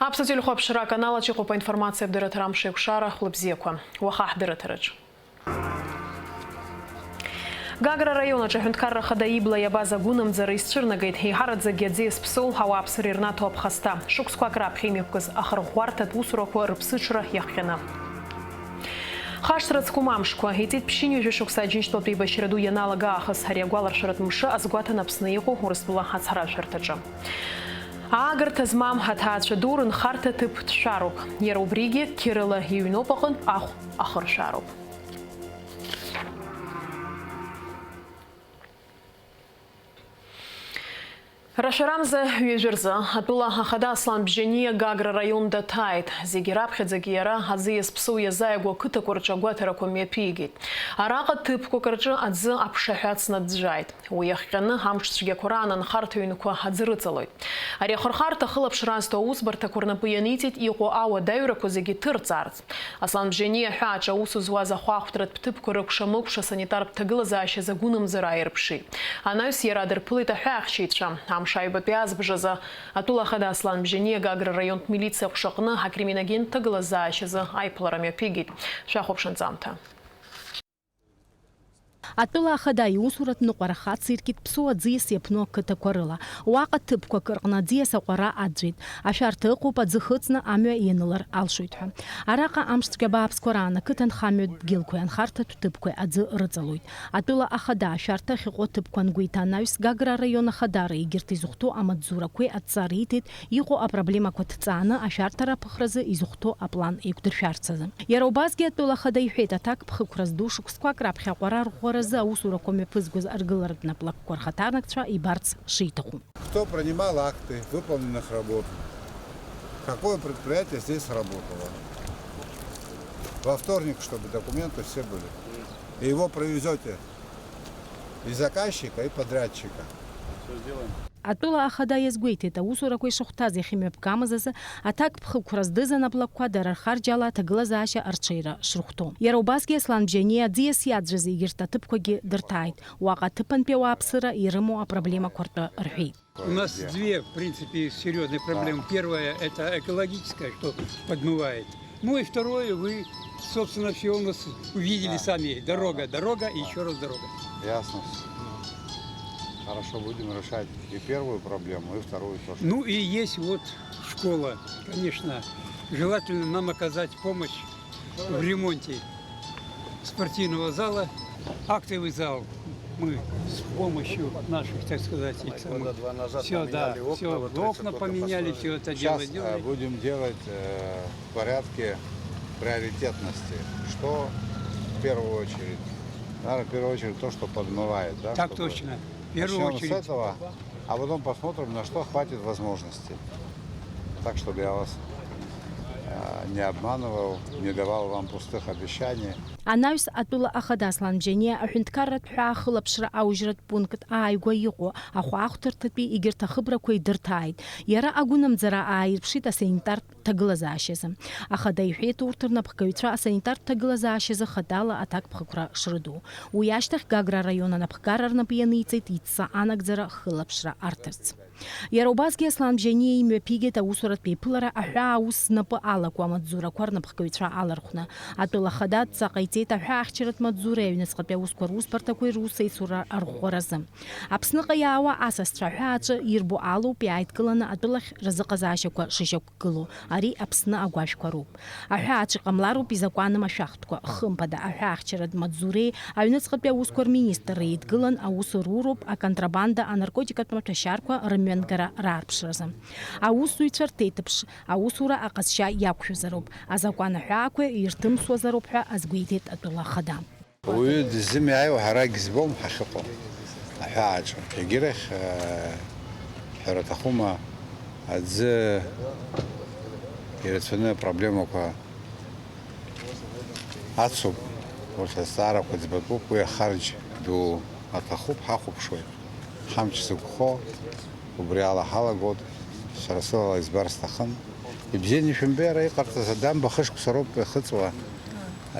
Аԥсатәи хәаԥшра аканалаҿ иҟоуп аинформациа бдырыҭра шеиқәшара хәлыбзиақәа. Уаха ҳдырыҭраҿ. Гагра районаҿ аҳәынҭқарра хада ибла иабаз агәынамӡара изцәырнагеит еиҳараӡакгьы аӡиас ԥсоу ҳауааԥсыра ирнаҭо аԥхасҭа. Шықәсқәак раԥхьа имҩаԥгаз ахырӷәӷәарҭатә усурақәа рыԥсыҽра иахҟьаны. Хашҭра ҵкәым амшқәа иҵит ԥшьынҩажәа шықәса Аџьынџьтәылатәи еибашьра ду ианалага аахыс ари агәаларшәаратә мшы азгәаҭан Аԥсны иҟоу Урыстәыла ацҳаражәҳәарҭаҿы. Аагарҭа змам ҳаҭаацәа ду рынхарҭа ҭыԥ ҭшәароуп. Иара убригьы Кирилла иҩноуп аҟынтә ахә ахыршәароуп. Рашәарамза ҩажәырзы атәыла ахада Аслан Бжьаниа Гагра район даҭааит. Зегьы раԥхьаӡагьы иара аӡиас ԥсоу иазааигәо ақыҭақәа рҿы агәаҭарақәа мҩаԥигеит. Араҟа ҭыԥқәак рҿы аӡы аԥшаҳәацны ӡәӡәааит. Уи иахҟьаны амш цәгьақәа раан анхарҭа ҩнқәа аӡы рыҵалоит. Ари ахырхарҭа ахылаԥшра азҭо аусбарҭақәа рнапы ианиҵеит иҟоу ауадаҩрақәа зегьы ҭырҵаарц. Аслан Бжьаниа ҳәааҿ аус зуаз ахәаахәҭратә ҭыԥқәа рыкәша-мыкәша санитартә ҭагылазаашьаз агәынамӡара ааирԥшит. Анаҩс иара дырԥылеит аҳәаахьчаҩцәа. Амшаҩбатәи азбжазы атәыла ахада Аслан Бжьаниа Гагра районтә милициа ҟәшаҟны акриминогентә ҭагылазаашьазы аиԥылара мҩаԥигеит. Шәахәаԥшынҵамҭа. Атәыла ахада иусуратә ныҟәараха ациркит ԥсуа аӡиас иаԥну ақыҭақәа рыла. Уаҟа ҭыԥқәак рҟны аӡиас аҟәара аӡәит. Ашәарҭа ыҟоуп аӡы хыҵны амҩа ианылар алшоит ҳәа. Араҟа амшцәгьа бааԥсқәа раан ақыҭанхамҩа дгьылқәеи анхарҭатә ҭыԥқәеи аӡы рыҵалоит. Атәыла ахада ашәарҭа ахьыҟоу ҭыԥқәа ангәеиҭа анаҩс Гагра раион ахадара егьырҭ изыхәҭоу амаҵзурақәеи адҵара иҭеит иҟоу апроблемақәа ҭҵааны ашәарҭара аԥыхразы изыхәҭоу аплан еиқәдыршәарц азы. Иара убасгьы атәыла ахада иҳәеит аҭак ԥхықәра зду шықәсқәак раԥхьа аҟәара арӷәӷәаразы аусурақәа мҩаԥызгоз аргыларатә наплакқәа рхаҭарнакцәа ибарц шиҭаху. Кто принимал акты выполненных работ? Какое предприятие здесь работало? Во вторник, чтобы документы все были. И его провезете и заказчика, и подрядчика. Все сделаем. Атәыла ахада иазгәеиҭеит аусурақәа ишахәҭаз иахьымҩаԥгамыз азы аҭак ԥхықәра здыз анаплакқәа дара рхарџьала аҭагылазаашьа арҽеира шрыхәҭоу. Иара убасгьы Аслан Бжьаниа аӡиас иаӡәыз егьырҭ аҭыԥқәагьы дырҭааит. Уаҟа аҭыԥантәи ауааԥсыра ирымоу апроблемақәа ртәы рҳәеит. У нас две, в принципе, серьезные проблемы. Первое – это экологическое, что подмывает. Ну и второе, вы, собственно, все у нас увидели сами. Дорога, дорога и еще раз дорога. Ясно. Хорошо, будем решать и первую проблему, и вторую тоже. Ну и есть вот школа. Конечно, желательно нам оказать помощь в ремонте спортивного зала. Актовый зал мы с помощью наших, так сказать, все, да, все, окна поменяли, все это дело делали. Будем делать в порядке приоритетности. Что в первую очередь? Наверное, в первую очередь то, что подмывает. Да, так точно. В первую очередь. С этого, а потом посмотрим, на что хватит возможностей. Так, чтобы я вас не обманывал, не давал вам пустых обещаний. Анаҩс атәыла ахада Аслан Бжьаниа аҳәынҭқарратә ҳәаа ахылаԥшра аужьратә пункт ааигәа иҟоу ахәаахәҭырҭатәи егьырҭ ахыбрақәа идырҭааит. Иара агәынамӡара ааирԥшит асанитартә ҭагылазаашьазы. Ахада иҳәеит урҭ рнапхгаҩцәа асанитартә ҭагылазаашьазы хадала аҭак ԥхықәра шрыду. Уи ашьҭахь Гагра раион анапхгара рнапы ианиҵеит идҵа анагӡара хылаԥшра арҭарц. Иара убасгьы Аслан Бжьаниа имҩаԥигеит аусуратә еиԥылара аҳәаа аус знапы алакуа амаҵзурақәа рнапхгаҩцәа алархәны. Атәыла ахада адҵа ҟаиҵеит аҳәаахьчаратә маҵзура аҩныҵҟатәи аусқәа русбарҭақәа русеицура арӷәӷәаразы. Аԥсныҟа иаауа асасцәа аҳәааҿы ирбо алоуп иааидкыланы атәылахь рзыҟазаашьақәа шышьақәгылоу. Ари Аԥсны агәашәқәа роуп. Аҳәааҿы иҟамлароуп изакәаным ашәахтәқәа. Хымԥада аҳәаахьчаратә маҵзуреи аҩныҵҟатәи аусқәа рминистр еидгылан аус руроуп аконтрабанда анаркотикатә маҭәашьарқәа рымҩангара раарԥшразы. Аусзуҩцәа рҭеиҭыԥш аусура аҟазшьа иақәшәазароуп. Азакәан аҳәаақәа ирҭымсуазароуп ҳәа азгәеиҭеит атәыла ахада. Уаҩы дыззымиааиуа ҳара гьзбом ҳахьыҟоу аҳәааҿы. Егьирахь ҳәара аҭахума аӡы ирацәаны апроблемақәа ацуп. Урҭ азҵаарақәа ӡбатәуп, уи ахарџь ду аҭахуп, ҳахәаԥшуеит. Ҳамч зықәхо убри ала ҳалагоит, сара сылала избар сҭахын. Ибзианы ишәымбеи ара иҟарҵаз адамба хышықәса роуп ихыҵуа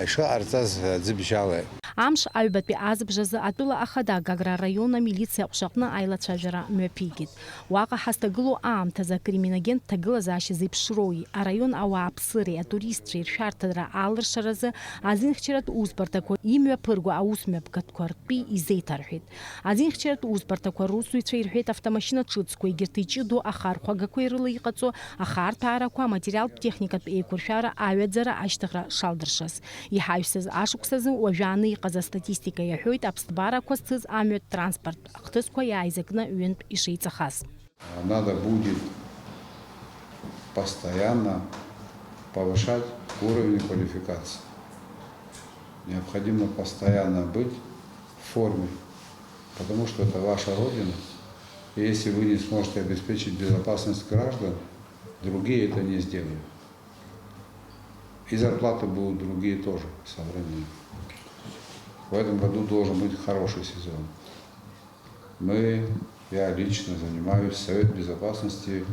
ишыҟарҵаз аӡыбжьала. Амш аҩбатәи азбжазы атәыла ахада Гагра раион амилициа ҟәшаҟны аилацәажәара мҩаԥигеит. Уаҟа ҳазҭагылоу аамҭазы акриминогентә ҭагылазаашьа зеиԥшроуи, араион ауааԥсыреи, атуристцәеи ршәарҭара аалыршаразы азинхьчаратә усбарҭақәа имҩаԥырго аусмҩаԥгатәқәа ртәи изеиҭарҳәеит. Азинхьчаратә усбарҭақәа русзуҩцәа ирҳәеит автомашьына ҿыцқәа, егьырҭ иҷыдоу ахархәагақәа ирыла иҟаҵо ахарҭәаарақәа, аматериалтә техникатә еиқәыршәара аҩаӡара ашьҭыхра шалдыршаз. Иҳаҩсыз ашықәсазы уажәааны иҟаз астатистика иаҳәоит аԥсҭбарақәа зцыз амҩатә транспорт хҭысқәа иааизакны ҩынтә ишеиҵахаз. Надо будет постоянно повышать уровень квалификации. Необходимо постоянно быть в форме, потому что это ваша родина. И если вы не сможете обеспечить безопасность граждан, другие это не сделают. И зарплаты будут другие тоже современные. В этом году должен быть хороший сезон. Я лично занимаюсь, Совет Безопасности,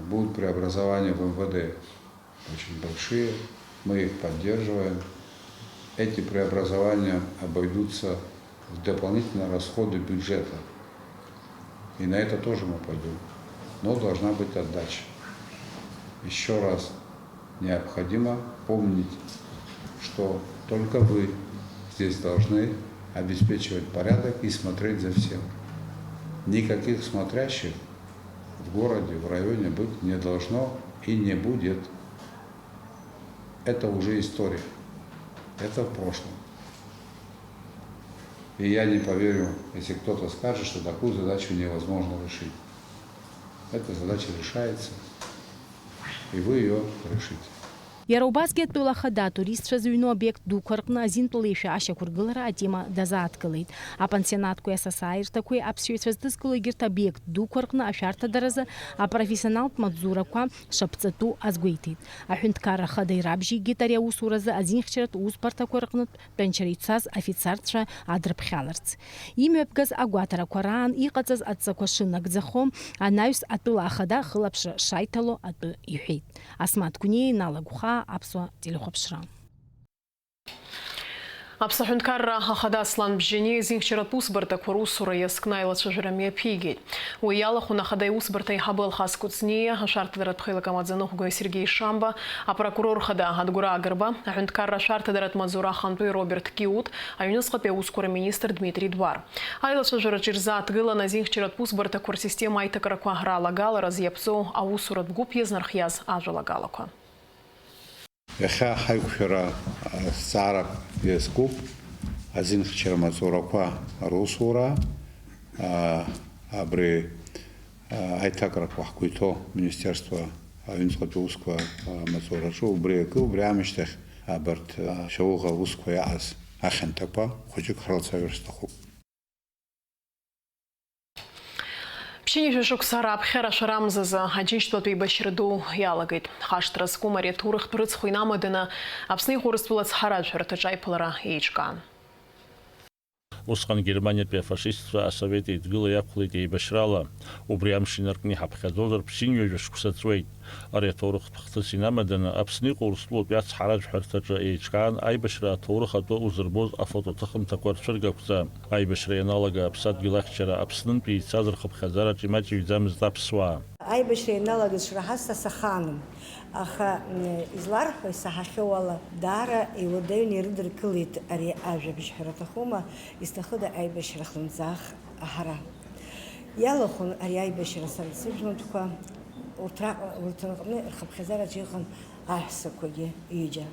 будут преобразования в МВД очень большие, мы их поддерживаем. Эти преобразования обойдутся в дополнительные расходы бюджета. И на это тоже мы пойдем. Но должна быть отдача. Еще раз, необходимо помнить, что только вы здесь должны обеспечивать порядок и смотреть за всем. Никаких смотрящих в городе, в районе быть не должно и не будет. Это уже история. Это в прошлом. И я не поверю, если кто-то скажет, что такую задачу невозможно решить. Эта задача решается, и вы ее решите. Иара убасгьы атәыла ахада атуристцәа зыҩну обиект дуқәа рҟны азинтәылеишәа ашьақәыргылара атема дазааҭгылеит. Апансионаткәеи асасааирҭақәеи аԥсшьаҩцәа здызкыло егьырҭ обиект дуқәа рҟны ашәарҭадаразы апрофессионалтә маҵзурақәа шаԥҵатәу азгәеиҭеит. Аҳәынҭқарра ахада ирабжьеигеит ари аусуразы азинхьчаратә усбарҭақәа рҟнытә тәанчара ицаз афицарцәа адрыԥхьаларц. Имҩаԥгаз агәаҭарақәа раан иҟаҵаз адҵақәа шынагӡахо, анаҩс атәыла ахада ахылаԥшра шаиҭало атәы иҳәеит. Асмаҭ Гәниа, Нала Гәха, Аԥсуа телехәаԥшра. Аԥсаҳәынҭқарра ахада Аслан Бжьани азинхьчаратә усбарҭақәа русура иазкны аилацәажәара мҩаԥигеит. Уи иалахәын ахада аусбарҭа аиҳабы Алхас Кәыҵниа, ашәарҭадаратә ҳаилакамаӡаныҟәгаҩ Сергеи Шамба, апрокурор хада Адгәыр Агрба, аҳәынҭқарра ашәарҭадаратә маҵзура ахантәаҩ Роберт Киут, аҩнуҵҟатәи аусқәа рминистр Дмитрий Двар. Аилацәажәараҿ ирзааҭгылан азинхьчаратә усбарҭақәа рсистема аиҭакрақәа ралагалараз иаԥҵоу аусуратә гәыԥ иазнархиаз ажәалагалақәа. Иахьа ҳаиқәшәара зҵаарак иазкуп азинхьчара маҵзурақәа русура, абри аиҭакрақәа ҳгәиҭо Министерство аҩнуҵҟатәи усқәа маҵзураҿы убри акы, убри аамышьҭахь абарҭ шьауӷа усқәа иаҟаз ахьанҭақәа хәыҷык ҳрылцәажәар сҭахуп. Ԥшьынҩажәа шықәса раԥхьара шәарамзазы аџьынџьтәылатәи еибашьра ду иалагеит. Хашҭра зқәым ари аҭоурыхтә рыцхә инамаданы Аԥсны Иҟәырыстәыла ацҳаражәҳәараҭаҿ аиԥылара еиҿкаан. Усҟан Германиатәи афашистцәа асовет еидгыла иақәлеит еибашьрала. Убри амш инаркны иҳаԥхьаӡозар ԥшьынҩажәа шықәса ҵуеит. Ари аҭоурыхтә хҭыс инамаданы Аԥсны Иҟәырыстәылатәи ацҳаражәҳәараҭаҿы еиҿкаан аибашьра аҭоурых атәы узырбоз афотоҭыхымҭақәа рцәыргақәҵа. Аибашьра ианалага аԥсадгьыл ахьчара Аԥснынтәи ицаз рхыԥхьаӡараҿ имаҷыҩӡамызт аԥсуаа. Аибашьра ианалагаз шраҳаз са сахааным, аха изларҳәо исаҳахьоу ала даара иуадаҩны ирыдыркылеит ари ажәабжь ҳәара аҭахума, изҭахыда аибашьра хлымӡаах аҳара. Иалахәын ари аибашьра сара сыжәлантәқәа урҭ рҟны рхыԥхьаӡараҿ иҟан аҳәсақәагьы ҩыџьа,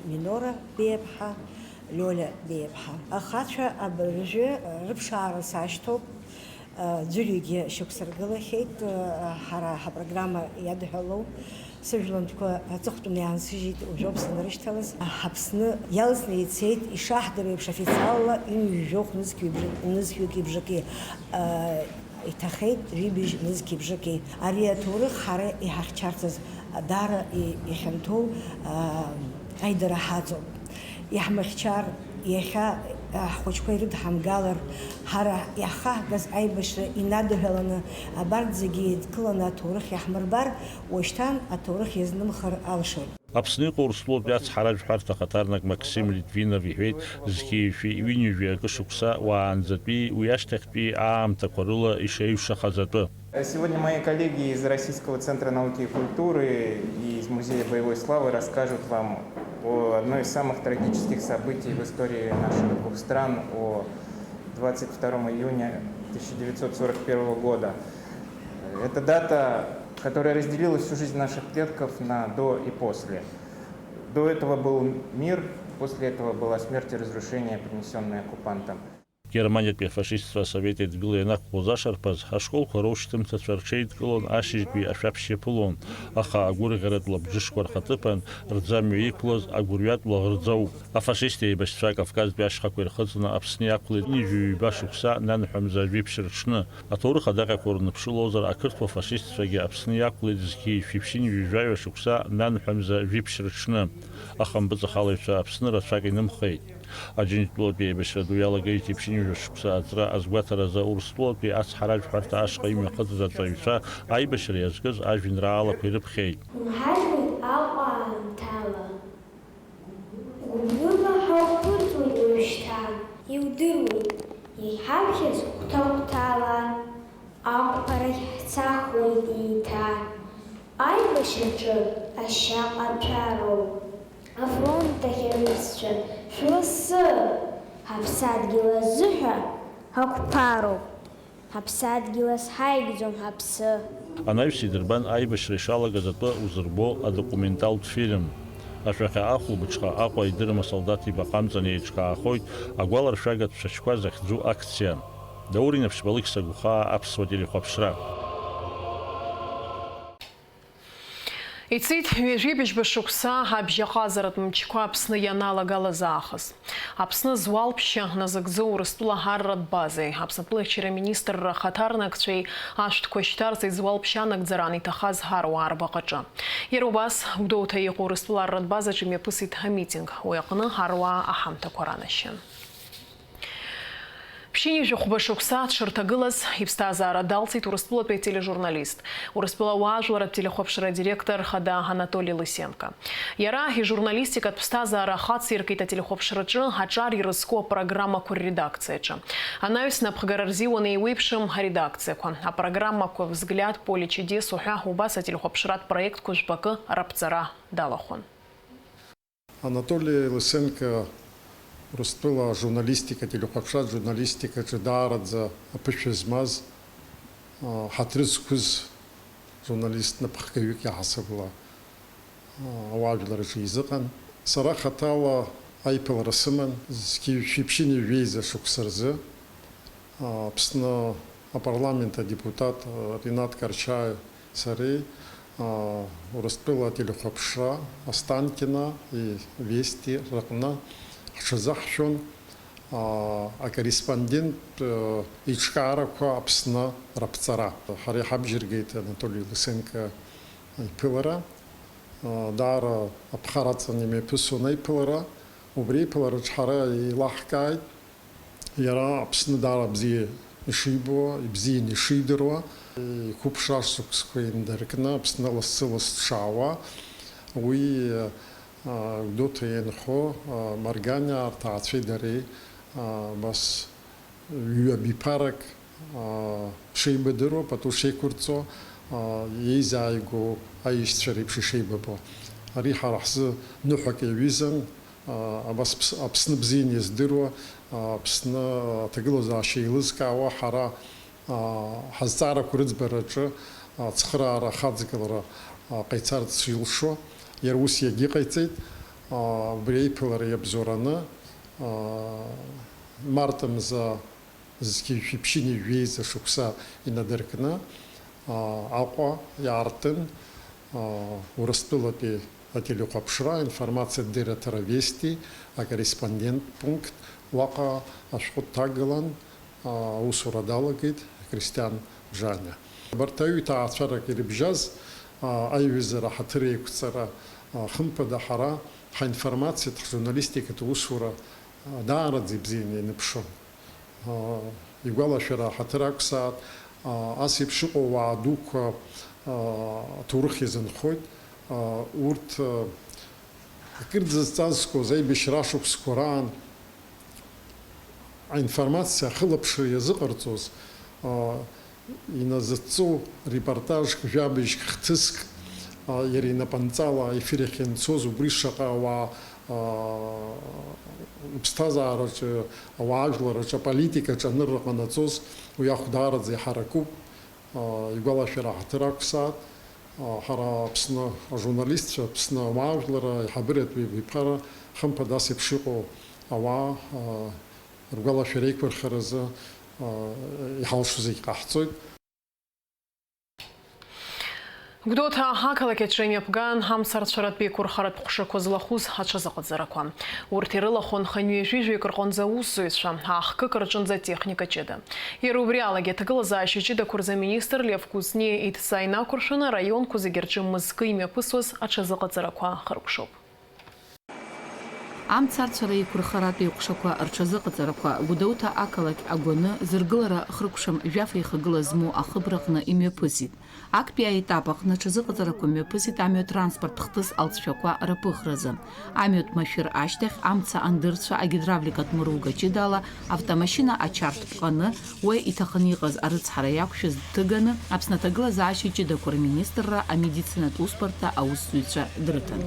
Минора Беиаԥҳа, Лиоля Беиаԥҳа. Ахацәа абыржәы рыԥшаара сашьҭоуп. Ӡәырҩгьы шьақәсыргылахьеит, ҳара ҳапрограмма иадҳәалоу сыжәлантәқәа аҵыхәтәаны иаансыжьит уажәоуп санрышьҭалаз. Ҳаԥсны иалсны ицеит ишаҳдыру еиԥш официалла имҩажәоух нызқьҩыки бжаки иҭахеит ҩыбжь нызқьи бжаки. Ари аҭоурых ҳара иҳахьчарҵаз даара ихьанҭоу аидара ҳаҵоуп. Иаҳмыхьчар иахьа ҳхәыҷқәа ирыдҳамгалар, ҳара иаҳхаҳгаз аибашьра инадҳәаланы абарҭ зегьы еидкыланы аҭоурых иаҳмырбар, уашьҭан аҭоурых иазнымхар алшоит. Аԥсны иҟоурыстәылатә иацҳаражәҳәарҭа ахаҭарнак Максим Литвинов иҳәеит, зқьиажәи ҩынҩажәи акы шықәса уаанӡатәи уи ашьҭахьтәи аамҭақәа рыла ишеиҩшахаз атәы. Сегодня мои коллеги из Российского центра науки и культуры и из Музея боевой славы расскажут вам о одной из самых трагических событий в истории наших двух стран, о 22 июня 1941 года. Это дата, которая разделила всю жизнь наших предков на до и после. До этого был мир, после этого была смерть и разрушение, принесенные оккупантом. Германиатәи афашистцәа Асовет Еидгыла ианақәлоз ашарԥаз, ҳашколқәа роушьҭымҭацәа рҽеидкылон, ашьыжьтәи ашәаԥшь иаԥылон, аха агәырӷьаратә лабжышқәа рхаҭыԥан рӡамҩа иқәлаз агәырҩатә лаӷырӡауп. Афашист еибашьцәа Кавказтәи ашьхақәа ирхыҵны Аԥсны иақәлеит ҩажәа шықәса нанҳәамза ажәеиԥшь рҽны. Аҭоурых адаҟьақәа урныԥшылозар, ақырҭуа фашистцәагьы Аԥсны иақәлеит зқьиажәи ҩажәа шықәса нанҳәамза ажәеиԥшь рҽны. Аха мбыҵахалаҩцәа Аԥсны рацәак инымхеит. Аџьынџьтәылатәи еибашьра ду иалагеит иԥшьынҩажәа шықәса аҵра азгәаҭаразы Урыстәылатәи ацҳаражәҳәарҭа ашҟа имҩахыҵыз аҵаҩцәа аибашьра иазкыз ажәеинраалақәа ирыԥхьеит. Уҳажәуеит Аҟәа аамҭала, гәыблыла ҳауԥырҵуеит уажәшьҭан, иудыруеит, иҳаԥхьаз хәҭа-хәҭала, Аҟәарахь ҳцахуеит еиҭа, аибашьраҿы ашьа ҟаҭәароуп, афронт ахь аҩызцәа шәласы, ҳаԥсадгьыл азыҳәа ҳақәԥароуп, ҳаԥсадгьыл азҳаигӡом ҳаԥсы. Анаҩс идырбан аибашьра ишалагаз атәы узырбо адокументалтә фильм. Ашәахьа ахәылбыҽха Аҟәа идырым асолдаҭ ибаҟамҵан еиҿкаахоит агәаларшәагатә шәаџьқәа захьӡу акциа. Даур Инаԥшьбалықь Сагәхаа, аԥсуа телехәаԥшра. Ицит ҩажәибжьба шықәса абжьаҟазаратә мчқәа Аԥсны ианалагалаз аахыс. Аԥсны зуалԥшьа назыгӡо Урыстәыла ҳарратә базеи, Аԥснытәылахьчара аминистрра ахаҭарнакцәеи ашәҭқәа шьҭарҵа изуалԥшьа анагӡаран иҭахаз ҳаруаа рбаҟаҿы. Иара убас Гәдоуҭа иҟоу Урыстәыла арратә базаҿы мҩаԥысит ҳамитинг, уи аҟны ҳаруаа аҳамҭақәа ранашьын. Ԥшьынҩажәа хәба шықәса дшырҭагылаз иԥсҭазаара далҵит Урыстәылатәи атележурналист, Урыстәыла уаажәларатә телехәаԥшра директор хада Анатолий Лысенко. Иара ижурналистикатә ԥсҭазаара ахациркит ателехәаԥшраҿы аҿар ирызку апрограммақәа рредакциаҿы. Анаҩс напхгара рзиуан еиуеиԥшым аредакциақәа. Апрограммақәа Взгляд, Поле чудес уҳәа убас ателехәаԥшратә проектқәа жәпакы раԥҵара далахәын. Анатолий Лысенко Урыстәыла журналистика, телехәаԥшратә журналистикаҿы даараӡа аԥышәа змаз ҳаҭыр зқәыз журналист напхгаҩык иаҳасабала ауаажәлараҿы изыҟан. Сара хаҭала аиԥылара сыман зқьиажәи еиза шықәса рзы. Аԥсны апарламент адепутат Ринат Карчаев сареи Урыстәыла телехәаԥшра Останкино и Вести рҟны ҳҽазаҳшәон акорреспондент иҿкаарақәа Аԥсны раԥҵара. Ҳара иҳабжьыргеит Анатолий Лысенко иԥылара, даара аԥхараҵан имҩаԥысуан аиԥылара. Убри аиԥылараҿы ҳара еилаҳкааит иара Аԥсны даара бзиа ишибо, ибзианы ишидыруа, иқәыԥшра шықәсқәа инаркны Аԥсны лассы-ласс дшаауа, уи Гәдоуҭа ианхо Марганиа арҭаацәеи дареи бас ҩабиԥарак шеибадыруа, пату шеиқәырҵо, еизааигәоу аишьцәа реиԥш ишеибабо. Ари ҳара ҳзы ныҳәак иаҩызан, абас Аԥсны бзианы иаздыруа, Аԥсны аҭагылазаашьа еилызкаауа, ҳара ҳазҵаарақәа рыӡбараҿы ацхыраара ахаҵгылара ҟаиҵарц илшо. Иара ус иагьыҟаиҵеит, убри аиԥылара иабзоураны март мза зқьиажәи еиза шықәса инадыркны Аҟәа иаартын Урыстәылатәи ателехәаԥшра информациатә Вести акорреспондент пункт уаҟа ашәҟәы дҭагылан аусура далагеит Кристиан Бжаниа. Абарҭ аҩ-ҭаацәарак ирыбжьаз аиҩызара ҳаҭыр еиқәҵара хымԥада ҳара ҳаинформациатә ҳжурналистикатә усура даараӡа ибзианы ианыԥшын. Игәалашәара ҳаҭыр ақәсаат, ас еиԥш иҟоу ауаа дуқәа аҭоурых иазынхоит. Урҭ акыр дзызҵазкуаз аибашьра шықәсқәа раан аинформациа ахылаԥшра иазыҟарҵоз иназыҵҵоу репортажк, жәабжьк, хҭыск иара инапанҵала аефир ахь ианцоз убри шаҟа ауаа иԥсҭазаараҿы, ауаажәлараҿы, аполитикаҿы анырра ҟанаҵоз уи ахә даараӡа иҳаракуп. Игәалашәара ҳаҭыр ақәсаат. Ҳара Аԥсны ажурналистцәа, Аԥсны ауаажәлара, аиҳабыратәи еиқәара хымԥада ас еиԥш иҟоу ауаа ргәалашәара еиқәырхаразы иҳалшо зегь ҟаҳҵоит. Гәдоуҭа ақалақьаҿы имҩаԥган ҳамцарцәаратә еиқәырхаратә ҟәшақәа злахәыз аҽазыҟаҵарақәа. Урҭ ирылахәын хынҩажәижәаҩык рҟынӡа аусзуҩцәа, аахкык рҿынӡа атехника ҷыда. Иара убри алагьы аҭагылазаашьа ҷыдақәа рзы аминистр Лев Куцниа иҭца инақәыршәаны араионқәа зегьы рҿы мызкы имҩаԥысуаз аҽазыҟаҵарақәа хыркәшоуп. Амцарцәара еиқәырхаратә еиҟәшақәа рҽазыҟаҵарақәа Гәдоуҭа ақалақь агәаны зыргылара хыркәшам жәаф еихагыла змоу ахыбраҟны имҩаԥысит. Актәи аетап аҟны аҽазыҟаҵарақәа мҩаԥысит амҩатранспорт хҭыс алҵшәақәа раԥыхразы. Амҩатә машәыр ашьҭахь амца андырцәа агидравликатә мыруга ҷыдала автомашьына ачарҭ ԥҟаны уи иҭаханы иҟаз арыцҳара иақәшәаз дҭыганы Аԥсны аҭагылазаашьа ҷыдақәа рминистрра амедицинатә усбарҭа аусзуҩцәа дрыҭан.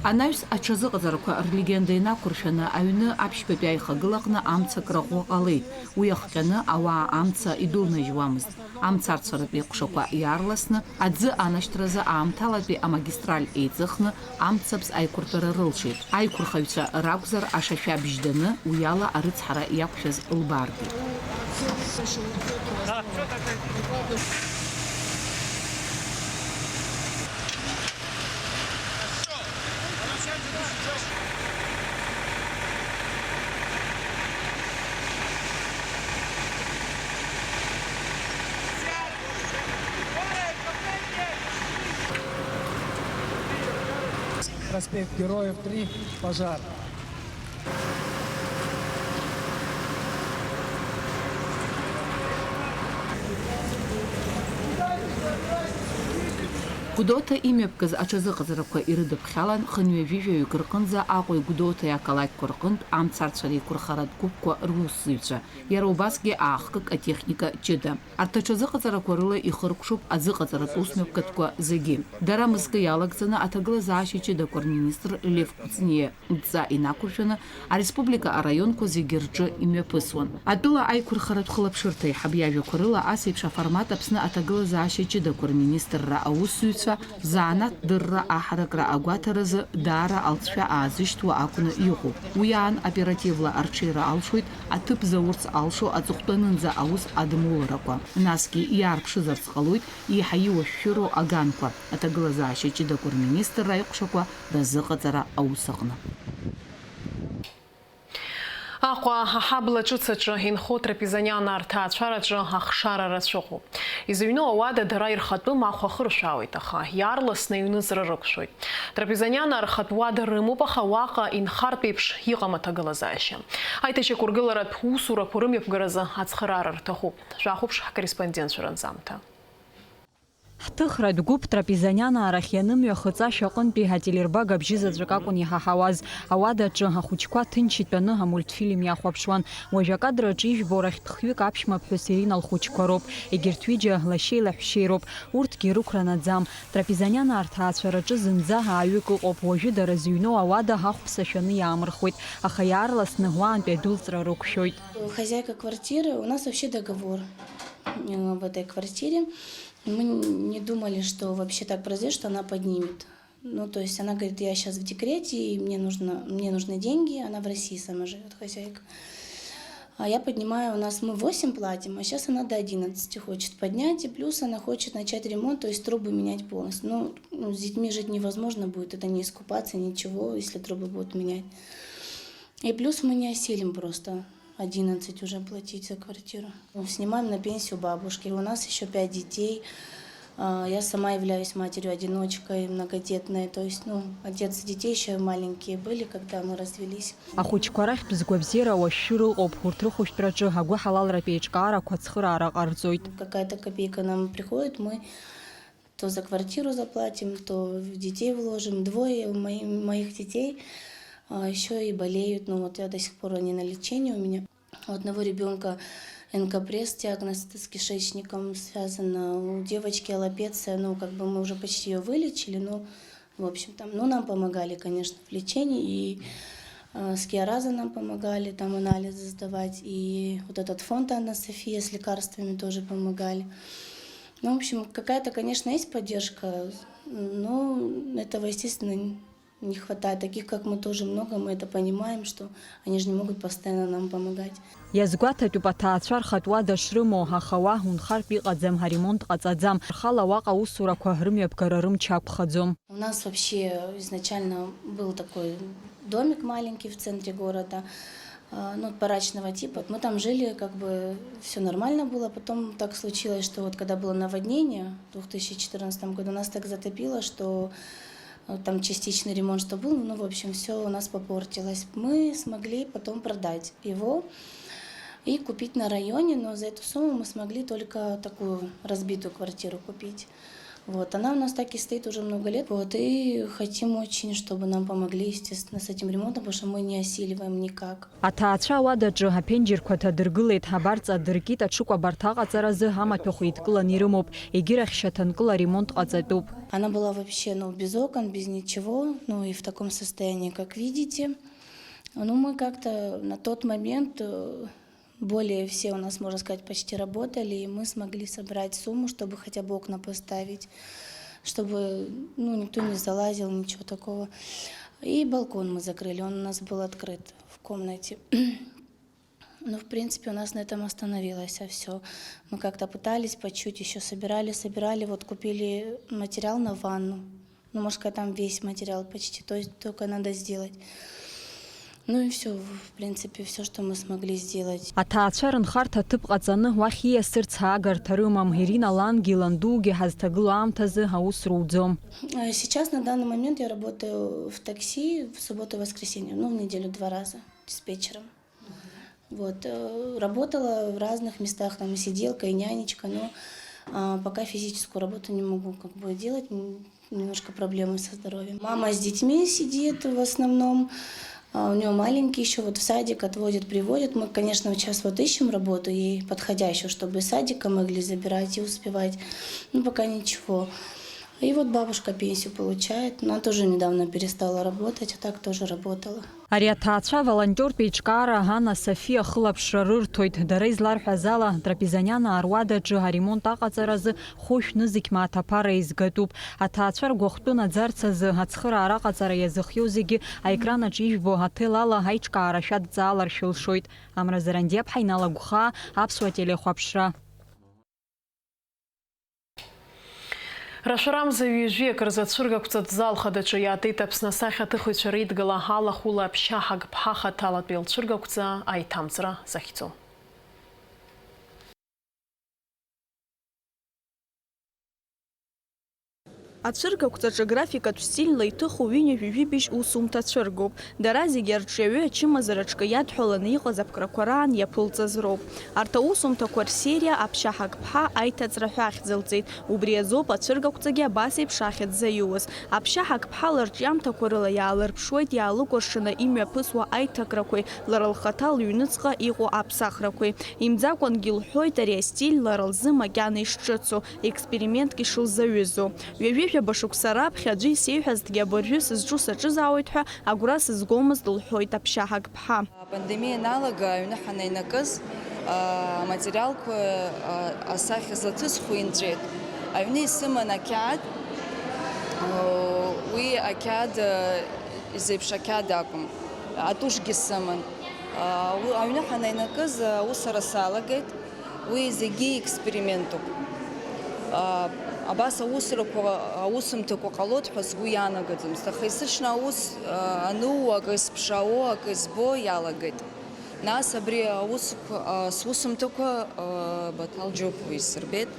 Анаҩс аҽазыҟаҵарақәа рлегенда инақәыршәаны аҩны аԥшьбатәи аихагылаҟны амца крахәо ҟалеит. Уи ахҟьаны ауаа амца идәылнажьуамызт. Амцарцәаратә еиҟәшақәа иаарласны аӡы анашьҭразы аамҭалатәи амагистраль еиҵыхны амцаԥс аиқәыртәара рылшеит. Аиқәырхаҩцәа ракәзар ашашәабжь даны уи ала арыцҳара иақәшәаз лбааргеит. Проспект Героев 3, пожар. Гәдоуҭа имҩаԥгаз аҽазыҟаҵарақәа ирыдыԥхьалан хынҩажәижәаҩык рҟынӡа Аҟәеи Гәдоуҭеи ақалақьқәа рҟынтә амцарцәара еиқәырхаратә гәыԥқәа русзуҩцәа, иара убасгьы аахкык атехника ҷыда. Арҭ аҽазыҟаҵарақәа рыла ихыркәшоуп азыҟаҵаратә усмҩаԥгатәқәа зегьы. Дара мызкы иалагӡаны аҭагылазаашьа ҷыдақәа рминистр Лев Куцниа идҵа инақәыршәаны ареспублика араионқәа зегьы рҿы имҩаԥысуан. Атәыла аиқәырхаратә хылаԥшырҭа иҳаб иажәақәа рыла ас еиԥш аформат Аԥсны аҭагылазаашьа ҷыдақәа рминистрра аусзуҩцәа занат дырра аҳаракра агәаҭаразы даара алҵшәа аазышьҭуа акәны иҟоуп. Уи аан оперативла арҽеира алшоит аҭыԥ заурц алшо аҵыхәтәанынӡа аус адмуларақәа. Насгьы иаарԥшызарц ҟалоит еиҳа иуашәшәыроу аганқәа аҭагылазаашьа ҷыдақәа рминистрра аиҟәшақәа разыҟаҵара аус аҟны. Аҟәа аҳабла ҿыцаҿы инхо трапезанианаа рҭаацәараҿы ахшара рацәыҟоуп. Изыҩну ауада дара ирхатәым ахә ахыршәаауеит, аха иаарласны иҩныҵра рықәшәоит. Трапезанианаа рхатә уада рымоуп, аха уаҟа инхартә еиԥш иҟам аҭагылазаашьа. Аиҭашьақәыргыларатә усурақәа рымҩаԥгаразы ацхыраара рҭахуп. Шәахәаԥш ҳкорреспондентцәа ранҵамҭа. Ҳҭыхратә гәыԥ трапезанианаа рахь ианымҩахыҵ аҟынтәи ҳателербага бжьызаҵәык акәын иҳаҳауаз. Ауадаҿы ахәыҷқәа ҭынч итәаны амультфильм иахәаԥшуан. Уажә акадраҿы ижәбо рахьтә-хҩык аԥшәмаԥҳәыс Ирина лхәыҷқәа роуп. Егьырҭ ҩыџьа лашьеи лаҳәшьеи роуп. Урҭгьы рықәра наӡам. Трапезанианаа рҭаацәараҿы зынӡа ааҩык ыҟоуп. Уажәы дара зыҩноу ауада ҳахәԥса шәаны иаамырхуеит. Аха иаарласны уаантәи адәылҵра рықәшәоит. Хозяйка квартиры, у нас вообще договор в этой квартире. Мы не думали, что вообще так произойдет, что она поднимет. Ну, то есть она говорит, я сейчас в декрете, и мне нужны деньги. Она в России сама живет, хозяйка. А я поднимаю, у нас мы 8 платим, а сейчас она до 11 хочет поднять, и плюс она хочет начать ремонт, то есть трубы менять полностью. Ну, с детьми жить невозможно будет, это не искупаться, ничего, если трубы будут менять. И плюс мы не осилим просто 11 уже платить за квартиру. Снимаем на пенсию бабушки, у нас еще 5 детей. Я сама являюсь матерью-одиночкой, многодетной, то есть, отец и детей еще маленькие были, когда мы развелись. Ахучкарах бзгвабзира ваширу обхуртрухуштраджи хагу халал рапеечкара квацхырара арзойт. Какая-то копейка нам приходит, мы то за квартиру заплатим, то в детей вложим. 2 моих детей еще и болеют, я до сих пор они на лечении у меня. У одного ребенка НК-пресс, диагноз с кишечником связано, у девочки аллопеция, мы уже почти ее вылечили, в общем, нам помогали, конечно, в лечении, и скиораза нам помогали, там анализы сдавать, и вот этот фонд Анна София с лекарствами тоже помогали. В общем, какая-то, конечно, есть поддержка, но этого, естественно, не хватает. Таких, как мы, тоже много, мы это понимаем, что они же не могут постоянно нам помогать. Язгуата тупатаачар хатвада шрымо хахава хунхар пиqadzam харимонт qadzadzam хала ваqa усура квагрым япкарарым чапхадзом. У нас вообще изначально был такой домик маленький в центре города, барачного типа. Мы там жили, все нормально было. Потом так случилось, что когда было наводнение в 2014 году, нас так затопило, что там частичный ремонт, что был, в общем, все у нас попортилось. Мы смогли потом продать его и купить на районе, но за эту сумму мы смогли только такую разбитую квартиру купить. Она у нас так и стоит уже много лет. И хотим очень, чтобы нам помогли, естественно, с этим ремонтом, потому что мы не осиливаем никак. Атаача вададжы хапенджирквата дыргылет хабарца дыргит ачуква бартага царазы хаматохуиткыла нирымоп, егирах шатанкыла ремонт ацатуп. Она была вообще без окон, без ничего, и в таком состоянии, как видите. Мы как-то на тот момент более все у нас, можно сказать, почти работали, и мы смогли собрать сумму, чтобы хотя бы окна поставить, чтобы никто не залазил, ничего такого. И балкон мы закрыли, он у нас был открыт в комнате. В принципе, у нас на этом остановилось все. Мы как-то пытались по чуть, еще собирали, купили материал на ванну. Можно сказать, там весь материал почти, то есть только надо сделать. И все, в принципе, все, что мы смогли сделать. Атаачарын харта тып qadzаны вахия сырцагар тарымам Ирина Лангиландуги хазтагыл амтазы хаусрудзом. Сейчас на данный момент я работаю в такси в субботу и воскресенье, в неделю 2 раза диспетчером. Работала в разных местах, там и сиделка, и нянечка, но пока физическую работу не могу делать, немножко проблемы со здоровьем. Мама с детьми сидит в основном. У нее маленький еще в садик отводит, приводит. Мы, конечно, сейчас ищем работу ей подходящую, чтобы из садика могли забирать и успевать. Пока ничего. И бабушка пенсию получает. Она тоже недавно перестала работать, а так тоже работала. Ариатаача волонтер печкара Анна София хлапшрыртойт дарейзлар хазала трапезаняна арвададжы ремонт aqaҵаразы хош нызықьма атаԥара изгатәуп. Аҭаацәа ргәахәтәы наӡарцазы ацхыраара аҟаҵара иазыхиоу зегьы аекранаҿ ижәбо аҭел ала аиҿкаара шәадҵааларшәа илшоит. Амразаранdiаԥҳа иналагәхаа аԥсуа телехәаԥшра. Рашарамза ҩажәиак рзацәыргақәҵа ҭзалхадаҿы иаатит Аԥсны асахьаҭыхыҩцәа реидгыла ҳалахәыла Ԥшьа Ҳагԥҳа хаҭалатәи лцәыргақәҵа аиҭамҵра захьӡу. Ацәыргақәҵаҿы графикатә стильла иҭыху ҩынҩажәи жәибжь усумҭа цәыргоуп. Дара зегьы рҿиаҩы ачымазараҿкы иадҳәаланы иҟаз аԥкрақәа раан иаԥылҵаз роуп. Арҭ аусумҭақәа рсериа Аԥшьа Ҳагԥҳа аиҭаҵра ҳәа ахьӡылҵеит. Убри азоуп ацәыргақәҵагьы абас еиԥш ахьӡ заиуаз. Аԥшьа Ҳагԥҳа лырҿиамҭақәа рыла иаалырԥшуеит иаалыкәыршаны имҩаԥысуа аиҭакрақәеи, лара лхаҭа лыҩныҵҟа иҟоу аԥсахрақәеи. Имӡакәангьы лҳәоит ари астиль лара лзы макьана ишҿыцу, експериментк ишылзаҩызоу. Башықәса раԥхьа аӡәы исеиҳәазҭгьы абыржәы сызҿу саҿызаауеит ҳәа агәра сызгомызт лҳәоит Аԥшьа Ҳагԥҳа. Апандемиа иналага аҩны ҳанеинакыз аматериалқәа асахьа злаҭысхуа инҵәеит. Аҩны исыман ақьаад, уи ақьаад изеиԥш ақьаад акәым, атушгьы сыман. аҩны ҳанеинакыз усара салагеит, уи зегьы експериментуп. Абас аусумҭақәа ҟалоит ҳәа сгәы иаанагаӡомызт, аха есыҽны аус ану, акы исԥшаауа, акы избо иалагеит. Нас абри сусумҭақәа Баҭал џьоуп уи исырбеит,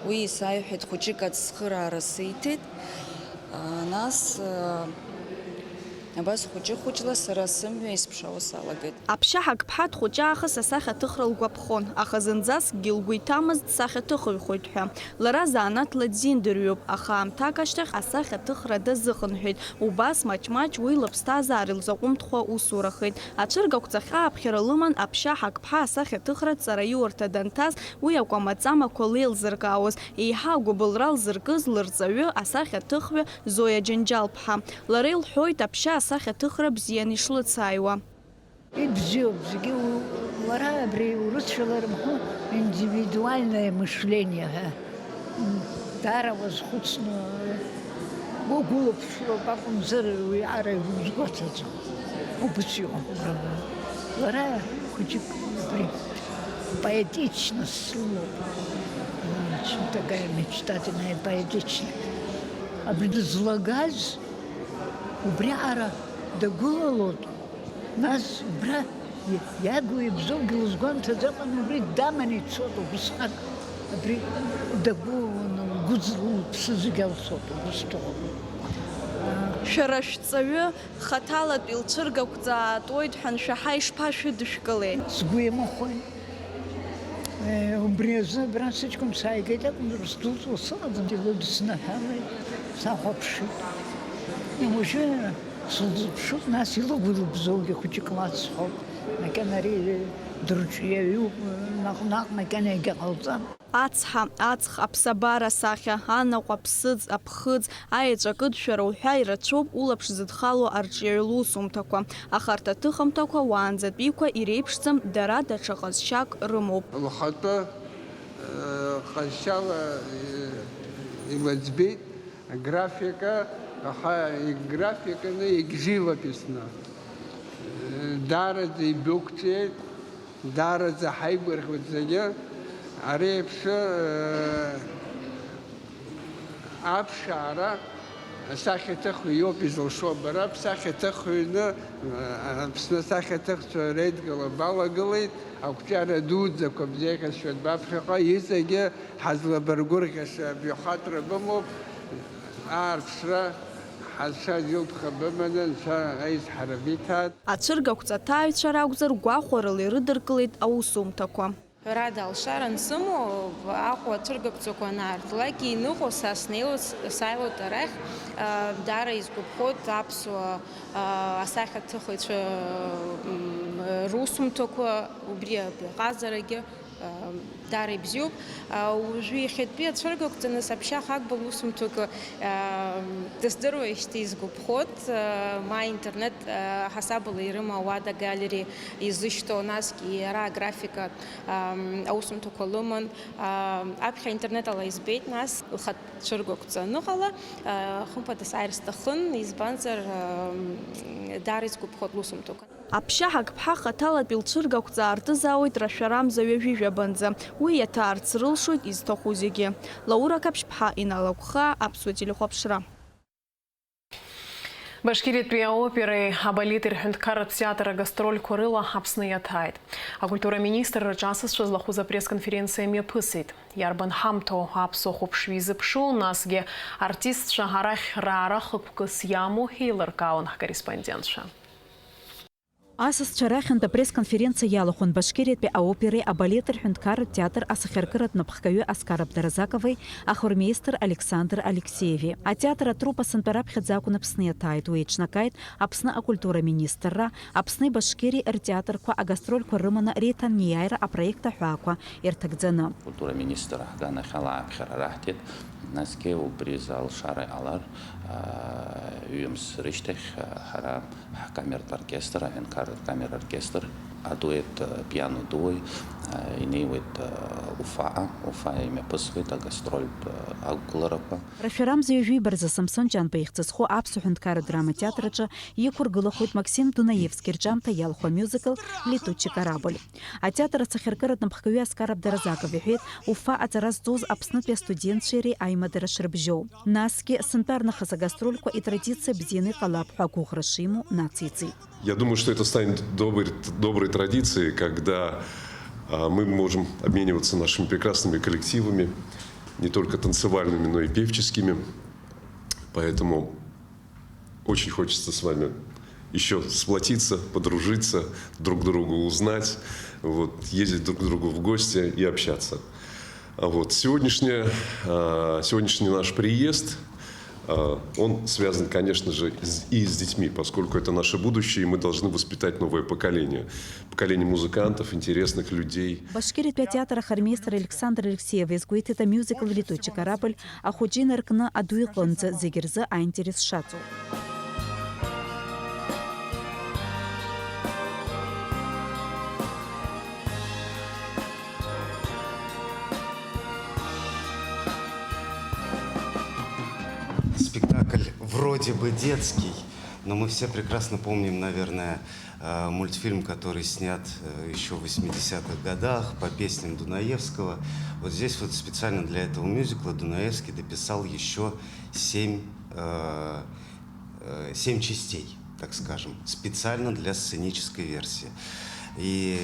уи исааиҳәеит хәыҷык ацхыраара сиҭеит, нас абас хәыҷы-хәыҷла сара сымҩа исԥшаауа салагеит. Аԥшьа ҳагԥҳа дхәыҷы аахыс асахьаҭыхра лгәаԥхон, аха зынӡаскгьы лгәы иҭамызт сахьаҭыхыҩхоит ҳәа. Лара заанаҭла дзиндырҩуп, аха аамҭак ашьҭахь асахьаҭыхра дазыхынҳәеит. Убас маҷ-маҷ уи лыԥсҭазаара илзаҟәымҭхуа усурахеит. Аҽыргақәҵахьа аԥхьара лыман аԥшьа ҳагԥҳа асахьаҭыхра ҵараиурҭа данҭаз, уи акәамаҵамақәа леилзыркаауаз, еиҳа агәыбылра лзыркыз лырҵаҩы асахьаҭыхҩы Зоиа Џьанџьал-ԥҳа. Лара илҳәоит аԥшьа асахьаҭыхра бзианы ишлыцааиуа. Ибзиоуп, зегьы уара абри урыцәаларымхо индивидуальное мышление ҳәа даара уазхәыцны угәылаԥшроуп акәымзар уиаара узгәаҭаӡом. Убас иҟоуп. Лара хәыҷык абри поэтичность слоуп. Такая мечтательная поэтичность. Абри дызлагаз убриаара дагәылалоит. Нас убра иагу ибзоугьы лызгәамҭаӡакәан убри даманы ицоит убысҟак. Абри дагәыланы лԥсы зегьы алсоит убысҭоуп. Шәара шәҵаҩы хаҭалатәи лҽыргақәҵаатәоит ҳәа аншәаҳа ишԥашәыдышәкылеи? Сгәы иамыхәеит. Убри азы абра сыҷкәын сааигеит акәымзар сдәылҵуа сыҟаӡам, илыдыснаҳәалеит, сахәаԥшит. Уажәы сылзыԥшуп, нас илыгәылыбзоугьы хәыҷык лацҳауп. Макьана ари дырҿиаҩуп, наҟ-наҟ макьана егьа ҟалҵам. Ацҳа, аҵх, аԥсабара асахьа, анаҟә, аԥсыӡ, аԥхыӡ, аеҵәа акыдшәара уҳәа ирацәоуп улаԥш зыдхало арҿиаҩ лусумҭақәа. Аха арҭ аҭыхымҭақәа уаанӡатәиқәа иреиԥшӡам, дара даҽа ҟазшьак рымоуп. Лхатәы ҟазшьала илыӡбеит аграфика, аха играфиканы егьживописны. Даараӡа ибықәҵеит, даараӡа ҳаигәырӷьоит зегьы. Ари аԥсы аԥшаара асахьаҭыхҩы иоуп изылшо бара, ԥсахьаҭыхҩны Аԥсны асахьаҭыхцәа реидгыла балагылеит, ақәҿиара дуӡӡақәа бзеиӷьасшәа баԥхьаҟа, иҵегьы ҳазлабаргәырӷьаша бҩахатәра бымоуп, аарԥшра ҳазшаз илԥха быманы нцәа аизҳара биҭаат. Ацәыргақәҵаҭаҩцәа ракәзар гәахәарыла ирыдыркылеит аусумҭақәа. Ҳәарада алшара ансымоу, Аҟәа ацәыргақәҵақәа анаарҭлак, иныҟәо са сааилоит арахь, даара изгәаԥхоит аԥсуа асахьаҭыхыҩцәа русумҭақәа, убри аҟазарагьы даара ибзиоуп. Уажәы иахьатәи ацәыргақәҵаны саԥшьа ҳагба лусумҭақәа дыздыруеижьҭеи изгәаԥхоит, ма интернет ҳасабала ирыма ауада галереи изышьҭоу, насгьы иара аграфика аусумҭақәа лыман, аԥхьа интернет ала избеит, нас лхатә цәыргақәҵа аныҟала, хымԥада сааир сҭахын, избанзар даара изгәаԥхоит лусумҭақәа. Аԥшьа ҳагԥҳа хаҭалатәи лҽыргақәҵа аартызаауеит рашәарамза ҩажәижәабанӡа. Уи иаҭаарц рылшоит изҭаху зегьы. Лаура Каԥшьԥҳа, Инала Кәха, Аԥсуа телехәаԥшра. Башкириатәи аопереи абалети рҳәынҭқарратә театр агастрольқәа рыла Аԥсны иаҭааит. Акультураминистр рҿасызшәа злахәыз апресс-конференциа мҩаԥысит. Иарбан ҳамҭоу аԥсуа хәаԥшҩы изыԥшу, насгьы артистцәа арахь раара хықәкыс иамоу еилыркаауан ҳкорреспондентцәа. Асасцәа рахьынтә апресс-конференциа иалахәын Башкириатәи аопереи абалети рҳәынҭқарратә театр асахьаркыратә напхгаҩы Аскар Абдаразакови, ахормеистр Александр Алексееви. Атеатр атрупа сынтәараԥхьаӡа акәын Аԥсны иаҭааит. Уи еиҿнакааит Аԥсны акультураминистрра, Аԥсни Башкири ртеатрқәа агастрольқәа рыманы реиҭанеиааира апроект аҳәаақәа ирҭагӡаны. Культураминистр ҳганахьала аԥхьара раҳҭеит, насгьы убри залшара алар ҩымз рышьҭахь ҳара ҳкамератә оркестр, аҳәынҭқарратә камера оркестр адует пиано дуой, инеует уфа имепысвит агастрольт агуларапа. Рафирам заявив за Самсон Джан Бейхцесхо Апсухенткара драма театрача Екургылахует Максим Дунаевский рджам таялхо мюзикл «Летучий корабль». А театр цахеркарат напхкаве Аскараб Даразаков вихет уфа атараз доз абснутве студент шери Аймадара Шрбжо. Наски сантарнаха за гастрольку и традиция бзины калапха кухрашиму нацицы. Я думаю, что это станет доброй традицией, когда мы можем обмениваться нашими прекрасными коллективами, не только танцевальными, но и певческими. Поэтому очень хочется с вами еще сплотиться, подружиться, друг друга узнать, ездить друг к другу в гости и общаться. Сегодняшний наш приезд, он связан, конечно же, и с детьми, поскольку это наше будущее, и мы должны воспитать новое поколение. Поколение музыкантов, интересных людей. Башкирия театра хармейстер Александр Алексеев изгует это мюзикл «Летучий корабль», а худжин эркна адуиклонца зигерза айнтерес шацу. Спектакль вроде бы детский, но мы все прекрасно помним, наверное, мультфильм, который снят еще в 80-х годах по песням Дунаевского. Вот здесь специально для этого мюзикла Дунаевский дописал еще 7 частей, так скажем, специально для сценической версии. И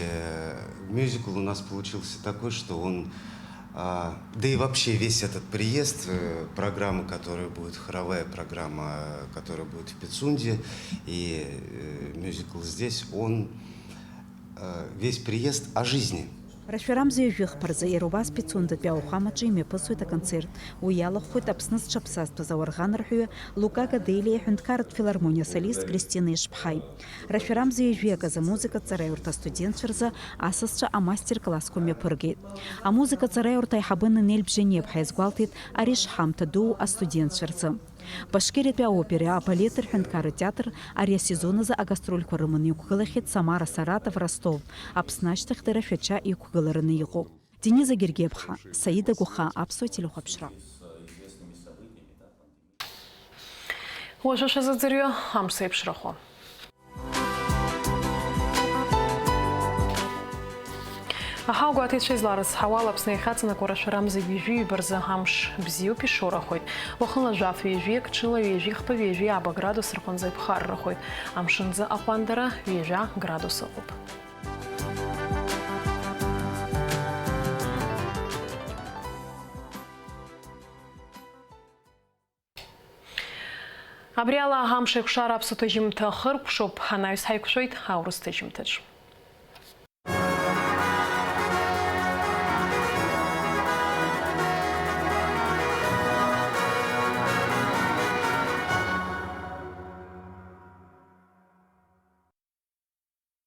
мюзикл у нас получился такой, что он... Да и вообще весь этот приезд, программа, которая будет, хоровая программа, которая будет в Пицунде, и мюзикл здесь, он весь приезд о жизни. Рафирам заявих парза ирубас Пицунда пяухамаджи име пасуета концерт. Уялах хует апснас чапсаст пазаварган рхуя Лука Гадели хунткарт филармония солист Кристина Ишпхай. Рафирам заявика за музыка царайурта студент черза асасча а мастер-класс коме пыргет. А музыка царайурта хайхабыны нельбжене бхайзгвалтит ариш хамта ду а студент черза. Башкирия пя опере, а балетер хунткары театр ария сезона за агастроль курымын юкгалахет Самара, Саратов, Ростов. Апсначтах терафеча и кугаларыны его. Дениза Гергебха, Саида Гуха, Апсо телехопшра. Ожеше задзырё, амсейп шрахо. Ахау гуатит шезларас хавал апсны хатсана корашарам завижи барза хамш бзиу пишора хойт. Вахла жаф вежи кчила вежи хпа вежи аба градус рхон зайп харра хойт. Амшинза апандара вежа градуса оп. Абриала хамшек шарап сутажим тахыр кшоп ханайс хайкшойт хаурус тажим таж.